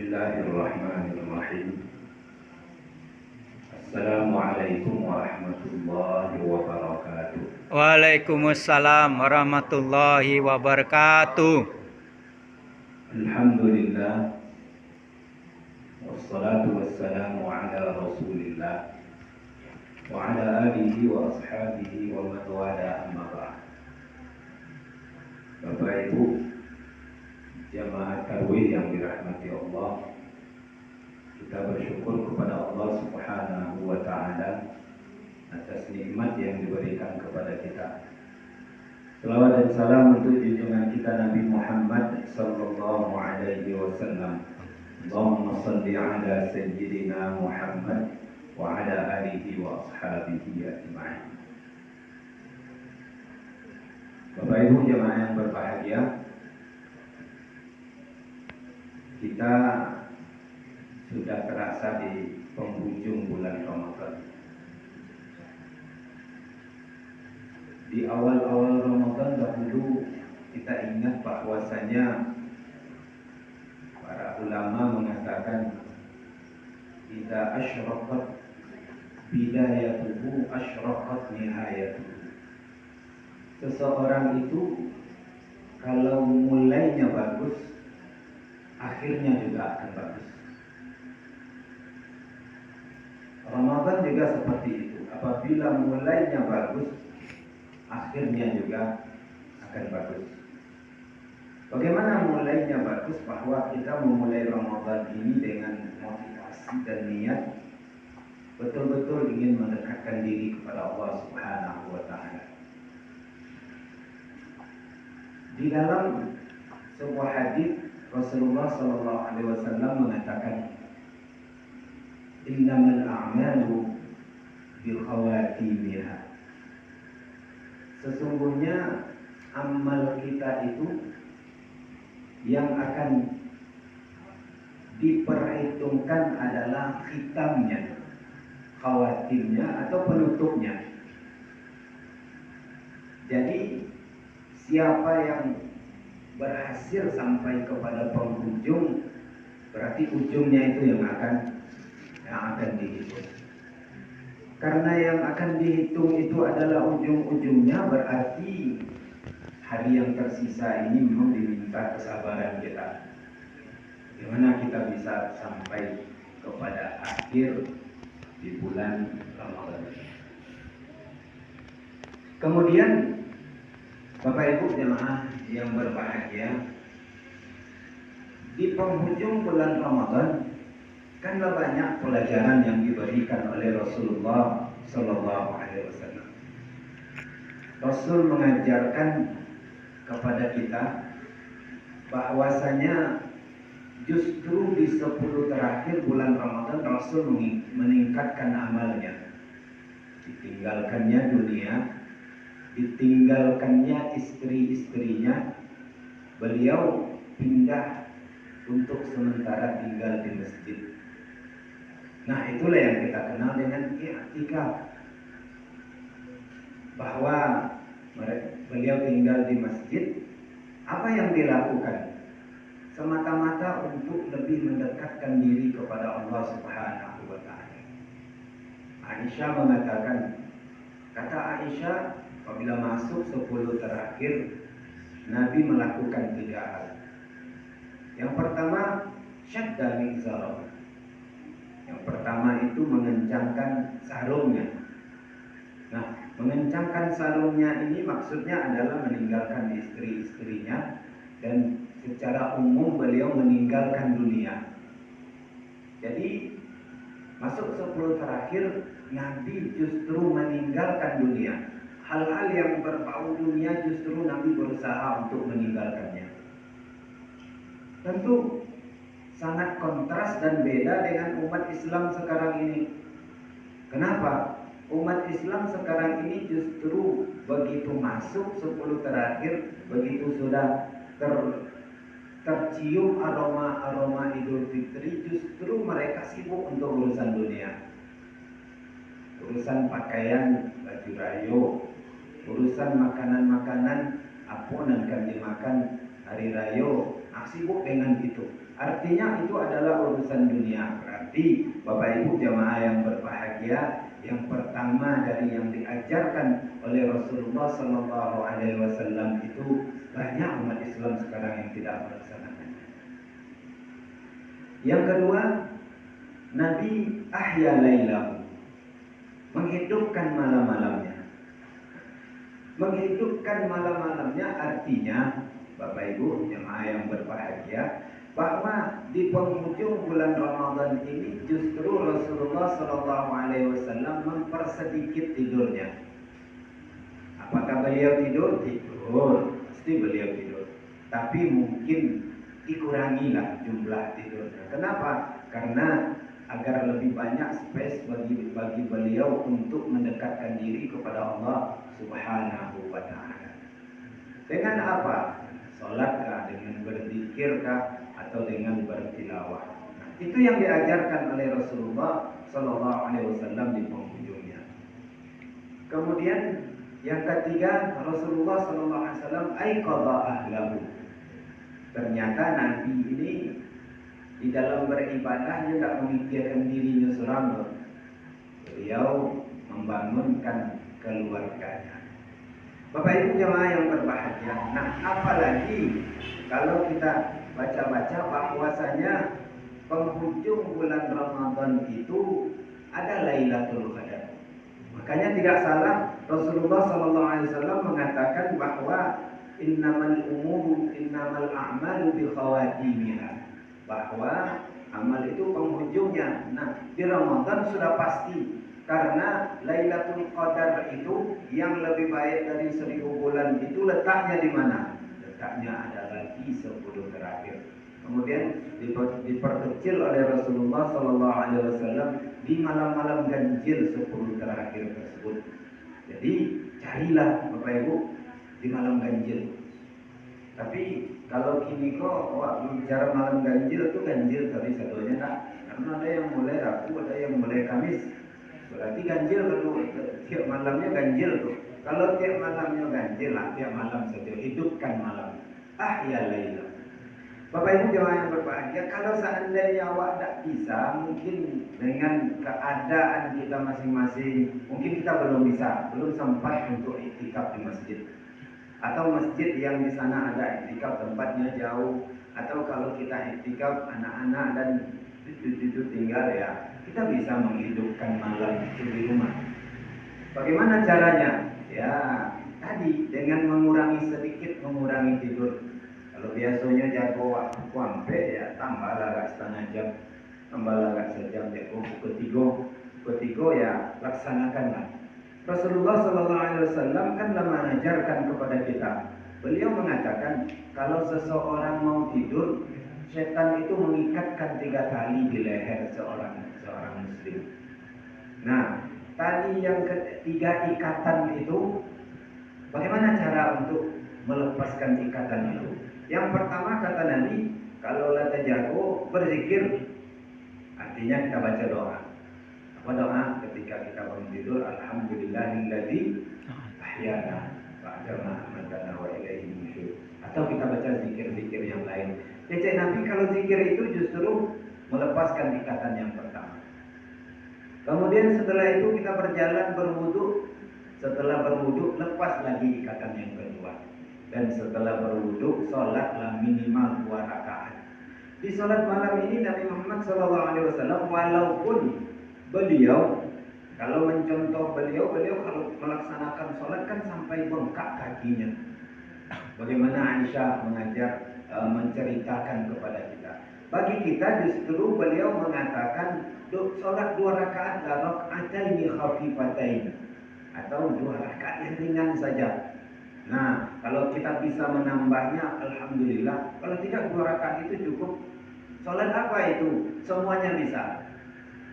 Bismillahirrahmanirrahim. Assalamualaikum warahmatullahi wabarakatuh. Waalaikumsalam warahmatullahi wabarakatuh. Alhamdulillah. Wassalatu wassalamu ala Rasulillah wa ala alihi wa ashabihi wa man wala amma ba'd. Bapak Ibu jamaah tarawih yang dirahmati Allah, kita bersyukur kepada Allah Subhanahu wa taala atas nikmat yang diberikan kepada kita. Selawat dan salam untuk junjungan kita Nabi Muhammad sallallahu alaihi wasallam. Allahumma shalli ala sayyidina Muhammad wa ala alihi wa ashabihi ajma'in. Bapak Ibu jemaah yang berbahagia, kita sudah terasa di penghujung bulan Ramadan. Di awal-awal Ramadan dahulu kita ingat bahwasanya para ulama mengatakan idza asyraqat bidayatuhu asyraqat nihayatuhu. Seseorang itu kalau mulainya bagus, akhirnya juga akan bagus. Ramadan juga seperti itu. Apabila mulainya bagus, akhirnya juga akan bagus. Bagaimana mulainya bagus? Bahwa kita memulai Ramadan ini dengan motivasi dan niat betul-betul ingin mendekatkan diri kepada Allah Subhanahu wa taala. Di dalam sebuah hadis Rasulullah sallallahu alaihi wasallam mengatakan, "Innamal a'malu bil khawatimiha." Sesungguhnya amal kita itu yang akan diperhitungkan adalah khitamnya, khawatimnya atau penutupnya. Jadi siapa yang berhasil sampai kepada penghujung, berarti ujungnya itu yang akan dihitung. Karena yang akan dihitung itu adalah ujung-ujungnya, berarti hari yang tersisa ini memang diminta kesabaran kita. Bagaimana kita bisa sampai kepada akhir di bulan Ramadan. Kemudian Bapak Ibu jemaah yang berbahagia, di penghujung bulan Ramadan karena banyak pelajaran yang diberikan oleh Rasulullah Sallallahu Alaihi Wasallam. Rasul mengajarkan kepada kita bahwasanya justru di 10 terakhir bulan Ramadan Rasul meningkatkan amalnya. Ditinggalkannya dunia, ditinggalkannya istri-istrinya, beliau pindah untuk sementara tinggal di masjid. Nah, itulah yang kita kenal dengan i'tikaf. Bahwa beliau tinggal di masjid, apa yang dilakukan? Semata-mata untuk lebih mendekatkan diri kepada Allah Subhanahu wa taala. Aisyah mengatakan, kata Aisyah, apabila masuk 10 terakhir, Nabi melakukan 3 hal. Yang pertama, syadda mizarah. Yang pertama itu mengencangkan sarungnya. Nah, mengencangkan sarungnya ini maksudnya adalah meninggalkan istri-istrinya dan secara umum beliau meninggalkan dunia. Jadi masuk 10 terakhir Nabi justru meninggalkan dunia. Hal-hal yang berbau dunia justru Nabi berusaha untuk meninggalkannya. Tentu sangat kontras dan beda dengan umat Islam sekarang ini. Kenapa? Umat Islam sekarang ini justru begitu masuk 10 terakhir, begitu sudah tercium aroma Idul Fitri, justru mereka sibuk untuk urusan dunia. Urusan pakaian, baju rayo, urusan makanan-makanan, apa yang akan dimakan hari rayo, sibuk dengan itu. Artinya itu adalah urusan dunia. Berarti Bapak Ibu jamaah yang berbahagia, yang pertama dari yang diajarkan oleh Rasulullah Sallallahu Alaihi Wasallam itu banyak umat Islam sekarang yang tidak melaksanakannya. Yang kedua, Nabi ahya lailahu, menghidupkan malam-malamnya. Menghidupkan malam-malamnya artinya Bapak Ibu jemaah yang berbahagia, bahwa di penghujung bulan Ramadan ini justru Rasulullah Shallallahu Alaihi Wasallam mempersedikit tidurnya. Apakah beliau tidur? Tidur, pasti beliau tidur. Tapi mungkin dikurangilah jumlah tidurnya. Kenapa? Karena agar lebih banyak space bagi beliau untuk mendekatkan diri kepada Allah Subhanahu wa Ta'ala. Dengan apa? Salatkah, dengan berzikirkah, atau dengan bertilawah. Itu yang diajarkan oleh Rasulullah Sallallahu Alaihi Wasallam di penghujungnya. Kemudian yang ketiga, Rasulullah Sallallahu Alaihi Wasallam aiqadha ahlahu. Ternyata Nabi ini di dalam beribadah tidak memikirkan dirinya seorang. Beliau membangunkan keluarganya. Bapak Ibu jemaah yang berbahagia. Nah, apalagi kalau kita baca-baca bahwasanya penghujung bulan Ramadan itu ada Lailatul Qadar. Makanya tidak salah Rasulullah SAW mengatakan bahwa innamal a'malu bi khawatimiha, bahwa amal itu penghujungnya. Nah, di Ramadan sudah pasti, karena Lailatul Qadar itu yang lebih baik dari 1000 bulan itu letaknya di mana? Letaknya adalah di 10 terakhir. Kemudian diperkecil oleh Rasulullah SAW di malam-malam ganjil 10 terakhir tersebut. Jadi carilah Bapak Ibu di malam ganjil. Tapi kalau kini kok bicara malam ganjil itu ganjil tapi satunya tak, karena ada yang mulai Rabu, ada yang mulai Kamis. Berarti ganjil kalau tiap malamnya ganjil tuh. Kalau tiap malamnya ganjil lah, tiap malam saja hidupkan malam. Ya Laila. Bapak Ibu jemaah yang berbahagia, kalau seandainya awak tidak bisa, mungkin dengan keadaan kita masing-masing, mungkin kita belum sempat untuk iktikaf di masjid. Atau masjid yang di sana ada iktikaf tempatnya jauh, atau kalau kita iktikaf anak-anak dan cucu-cucu tinggal ya, kita bisa menghidupkan malam itu di rumah. Bagaimana caranya? Ya, tadi dengan mengurangi tidur. Kalau biasanya jago waktu kuampe ya tambahlah agak setengah jam, tambahlah agak sejam, jago ketiga ya laksanakanlah. Rasulullah Sallallahu Alaihi Wasallam kan mengajarkan kepada kita. Beliau mengatakan kalau seseorang mau tidur, setan itu mengikatkan 3 tali di leher seorang muslim. Nah, tali yang ketiga ikatan itu, bagaimana cara untuk melepaskan ikatan itu? Yang pertama kata Nabi, kalau lata jago berzikir, artinya kita baca doa. Apa doa? Ketika kita bangun tidur, alhamdulillahilladzi ahyana ba'da ma amatana wa ilaihi nusyur. Atau kita baca zikir-zikir yang lain. Jadi Nabi kalau zikir itu justru melepaskan ikatan yang pertama. Kemudian setelah itu kita berjalan berwudu. Setelah berwudu lepas lagi ikatan yang kedua. Dan setelah berwudu sholatlah minimal 2 rakaat. Di sholat malam ini Nabi Muhammad SAW walaupun beliau kalau mencontoh beliau kalau melaksanakan sholat kan sampai bengkak kakinya. Bagaimana Aisyah menceritakan kepada kita. Bagi kita justru beliau mengatakan sholat 2 rakaat raka'ataini khafifatain, atau 2 rakaat yang ringan saja. Nah, kalau kita bisa menambahnya alhamdulillah. Kalau tidak 2 rakaat itu cukup. Sholat apa itu? Semuanya bisa.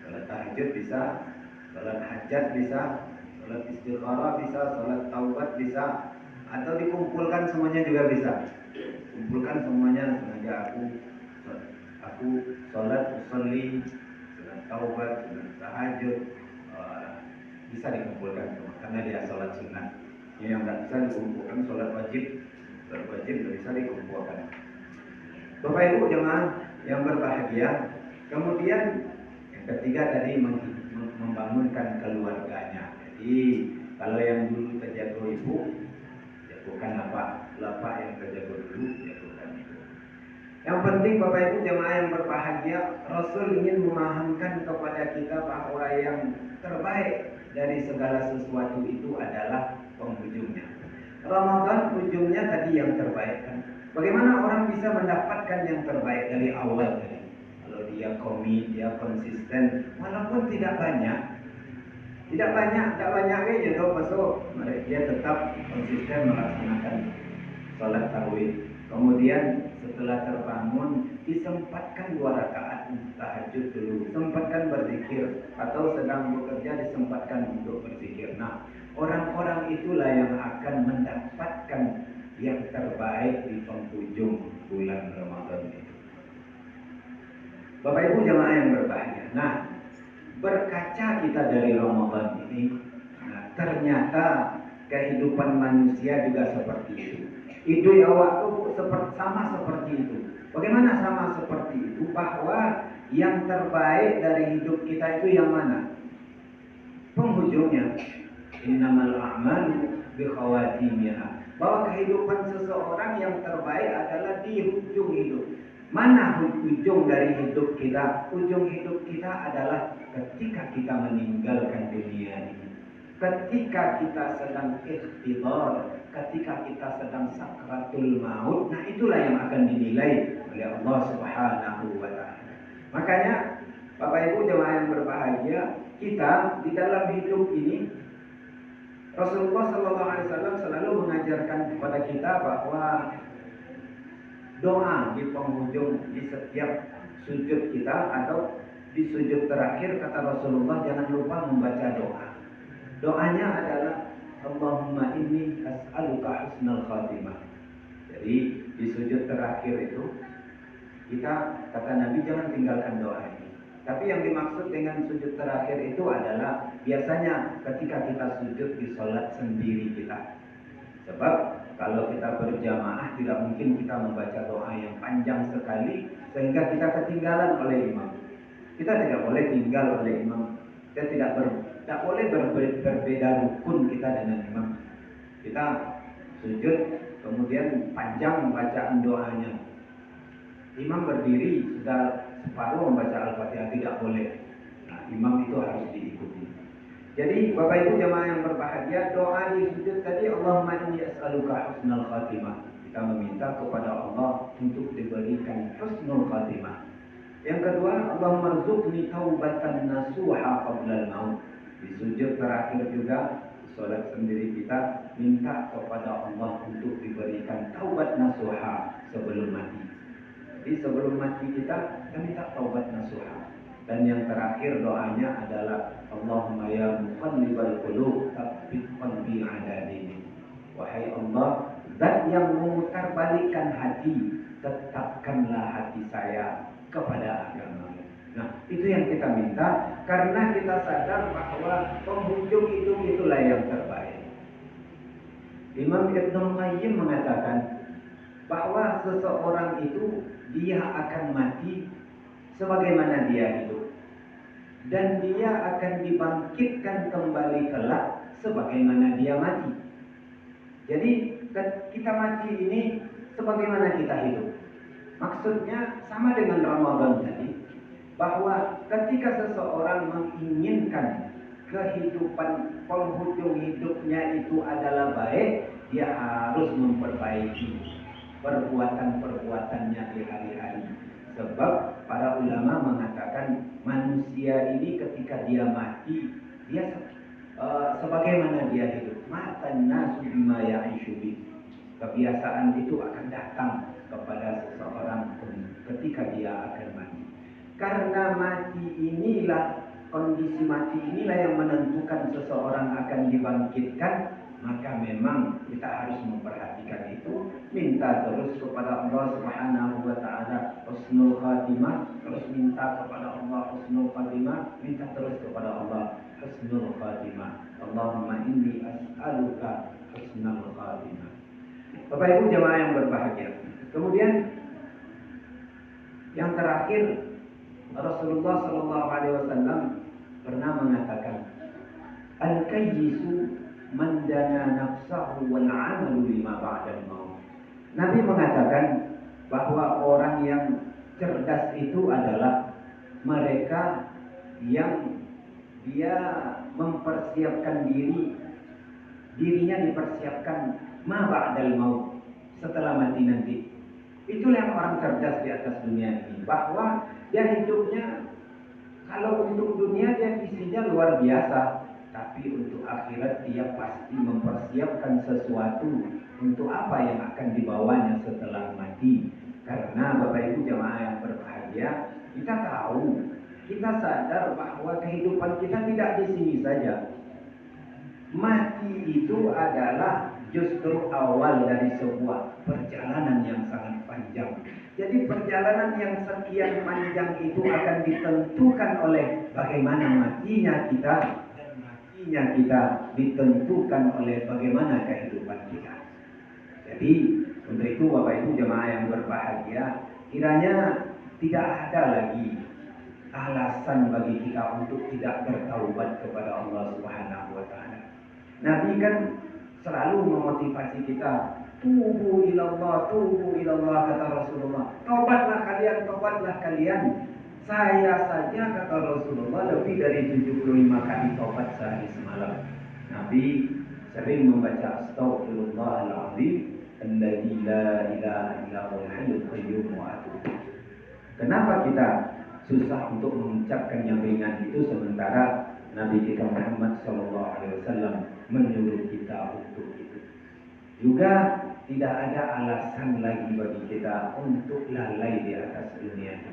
Sholat tahajud bisa, sholat hajat bisa, sholat istikharah bisa, sholat taubat bisa, atau dikumpulkan semuanya juga bisa. Kumpulkan semuanya, sengaja aku sholat usolli, sholat taubat, sholat tahajud, bisa dikumpulkan semua karena dia sholat sunnah. Yang tidak bisa dikumpulkan sholat wajib tidak bisa dikumpulkan. Bapak Ibu jemaah yang berbahagia, kemudian yang ketiga tadi membangunkan keluarganya. Jadi kalau yang dulu terjago ibu, jagokan bapak yang terjago dulu, jagokan ibu. Yang penting Bapak Ibu jemaah yang berbahagia, Rasul ingin memahamkan kepada kita bahwa yang terbaik dari segala sesuatu itu adalah penghujungnya. Ramadan ujungnya tadi yang terbaik kan. Bagaimana orang bisa mendapatkan yang terbaik dari awal tadi? Kalau dia komit, dia konsisten, walaupun tidak banyak aja tuh masuk, dia tetap konsisten melaksanakan sholat tarawih. Kemudian setelah terbangun disempatkan 2 rakaat tahajud dulu, sempatkan berzikir, atau sedang bekerja disempatkan untuk berzikir. Nah, orang-orang itulah yang akan mendapatkan yang terbaik di penghujung bulan Ramadan itu. Bapak Ibu jemaah yang berbahagia. Nah, berkaca kita dari Ramadan ini, nah, ternyata kehidupan manusia juga seperti itu. Ide awak itu sama seperti itu. Bagaimana sama seperti itu? Bahwa yang terbaik dari hidup kita itu yang mana? Penghujungnya. Innamal a'malu bikhawatimiha. Bahwa kehidupan seseorang yang terbaik adalah di ujung hidup. Mana ujung dari hidup kita? Ujung hidup kita adalah ketika kita meninggalkan dunia ini. Ketika kita sedang ikhtidar, ketika kita sedang sakratul maut, nah itulah yang akan dinilai oleh Allah Subhanahu wa taala. Makanya Bapak Ibu jemaah yang berbahagia, kita di dalam hidup ini Rasulullah SAW selalu mengajarkan kepada kita bahwa doa di penghujung di setiap sujud kita atau di sujud terakhir kata Rasulullah jangan lupa membaca doa. Doanya adalah Allahumma inni as'aluka husnal khatimah. Jadi di sujud terakhir itu kita kata Nabi jangan tinggalkan doa ini. Tapi yang dimaksud dengan sujud terakhir itu adalah biasanya ketika kita sujud di sholat sendiri kita. Sebab kalau kita berjamaah tidak mungkin kita membaca doa yang panjang sekali sehingga kita ketinggalan oleh imam. Kita tidak boleh tinggal oleh imam. Kita tidak boleh berbeda rukun kita dengan imam. Kita sujud kemudian panjang bacaan doanya. Imam berdiri sudah separuh membaca Al-Fatihah, tidak boleh. Nah, imam itu harus diikuti. Jadi Bapak Ibu jemaah yang berbahagia, doa di sujud tadi Allahumma inni as'aluka husnal khatimah. Kita meminta kepada Allah untuk diberikan husnul khatimah. Yang kedua, Allahumma rzuqni taubatan nasuha qabla al-maut. Di sujud terakhir juga salat sendiri kita minta kepada Allah untuk diberikan taubat nasuha sebelum mati. Jadi sebelum mati kita minta taubat nasuha. Dan yang terakhir doanya adalah Allahumma ya muqallibal qulub tsabbit qalbi ala dinik. Wahai Allah, zat yang memutarbalikkan hati, tetapkanlah hati saya kepada agama-Mu. Nah, itu yang kita minta karena kita sadar bahwa penghujung hidup itulah yang terbaik. Imam Ibnu Qayyim mengatakan bahwa seseorang itu dia akan mati sebagaimana dia hidup dan dia akan dibangkitkan kembali kelak sebagaimana dia mati. Jadi kita mati ini sebagaimana kita hidup. Maksudnya sama dengan Ramadan tadi, bahwa ketika seseorang menginginkan kehidupan penghujung hidupnya itu adalah baik, dia harus memperbaiki perbuatan-perbuatannya di hari-hari. Sebab para ulama mengatakan manusia ini ketika dia mati, dia sebagaimana dia hidup. Matan nasu bima ya'ishu bi. Kebiasaan itu akan datang kepada seseorang ketika dia akan mati. Karena mati inilah, kondisi mati inilah yang menentukan seseorang akan dibangkitkan, maka memang kita harus memperhatikan itu, minta terus kepada Allah Subhanahu wa taala husnul khatimah, terus minta kepada Allah husnul khatimah, minta terus kepada Allah husnul khatimah. Allahumma inni as'aluka husnul khatimah. Bapak Ibu jemaah yang berbahagia. Kemudian Yang terakhir, Rasulullah Shallallahu Alaihi Wasallam pernah mengatakan, al-kayyisu man dana nafsahu wal amalu lima ba'dal maut. Nabi mengatakan bahwa orang yang cerdas itu adalah mereka yang dia mempersiapkan dirinya dipersiapkan ma ba'dal maut, setelah mati nanti. Itulah yang orang cerdas di atas dunia ini, bahwa dia hidupnya, kalau untuk dunia dia visinya luar biasa, tapi untuk akhirat dia pasti mempersiapkan sesuatu untuk apa yang akan dibawanya setelah mati. Karena Bapak Ibu jemaah yang berbahagia, kita tahu, kita sadar bahwa kehidupan kita tidak di sini saja. Mati itu adalah justru awal dari sebuah perjalanan yang sangat panjang. Jadi perjalanan yang sekian panjang itu akan ditentukan oleh bagaimana matinya kita, dan matinya kita ditentukan oleh bagaimana kehidupan kita. Jadi untuk itu Bapak Ibu jemaah yang berbahagia, kiranya tidak ada lagi alasan bagi kita untuk tidak bertaubat kepada Allah Subhanahu wa taala. Nabi kan selalu memotivasi kita, tubu ilallah, kata Rasulullah. Taubatlah kalian. Saya saja, kata Rasulullah, lebih dari 75 kali taubat sehari semalam. Nabi sering membaca astaghfirullahaladzim alladzi la ilaha illa huwal hayyul qayyum wa atubu. Kenapa kita susah untuk mengucapkan yang ringan itu, sementara Nabi kita Muhammad SAW menyuruh kita untuk itu. Juga tidak ada alasan lagi bagi kita untuk lalai di atas dunia ini.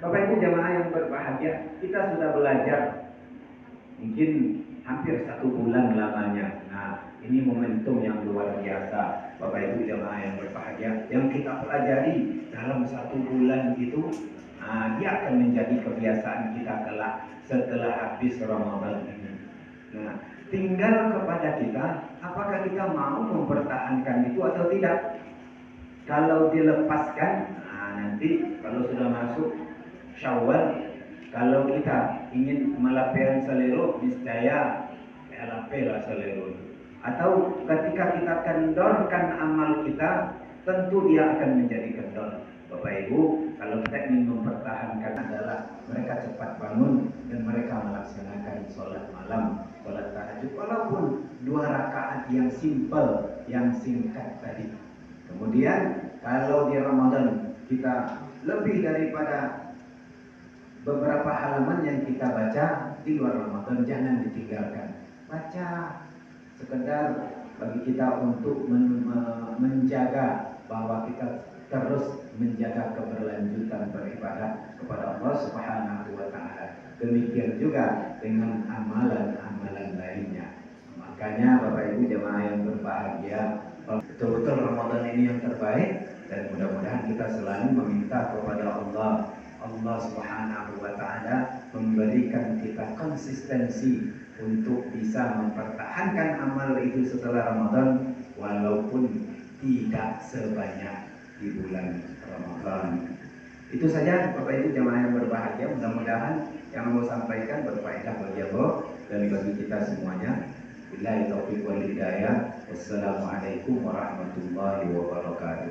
Bapak Ibu jemaah yang berbahagia, kita sudah belajar mungkin hampir 1 bulan lamanya. Nah, ini momentum yang luar biasa Bapak Ibu jemaah yang berbahagia. Yang kita pelajari dalam 1 bulan itu, dia akan menjadi kebiasaan kita kelak setelah habis Ramadan ini. Nah, tinggal kepada kita, apakah kita mau mempertahankan itu atau tidak. Kalau dilepaskan, nanti kalau sudah masuk Syawal, kalau kita ingin melapihkan selero, niscaya lapihlah selero. Atau ketika kita kendorkan amal kita, tentu dia akan menjadi kendor. Bapak Ibu, kalau kita ingin mempertahankan adalah mereka cepat bangun dan mereka melaksanakan sholat malam, sholat tahajud, walaupun 2 rakaat yang simpel, yang singkat tadi. Kemudian kalau di Ramadan kita lebih daripada beberapa halaman yang kita baca di luar Ramadan, jangan ditinggalkan. Baca sekedar bagi kita untuk menjaga bahwa kita terus menjaga keberlanjutan beribadah kepada Allah Subhanahu wa taala. Demikian juga dengan amalan-amalan lainnya. Makanya Bapak Ibu jemaah yang berbahagia, betul-betul Ramadan ini yang terbaik, dan mudah-mudahan kita selalu meminta kepada Allah Subhanahu wa taala memberikan kita konsistensi untuk bisa mempertahankan amal itu setelah Ramadan, walaupun tidak sebanyak di bulan Ramadan. Itu saja Bapak Ibu jemaah yang berbahagia, mudah-mudahan yang mau sampaikan berfaedah bagi Allah dan bagi kita semuanya. Billahi taufiq wal hidayah. Wassalamualaikum warahmatullahi wabarakatuh.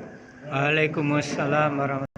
Waalaikumsalam warahmatullahi wabarakatuh.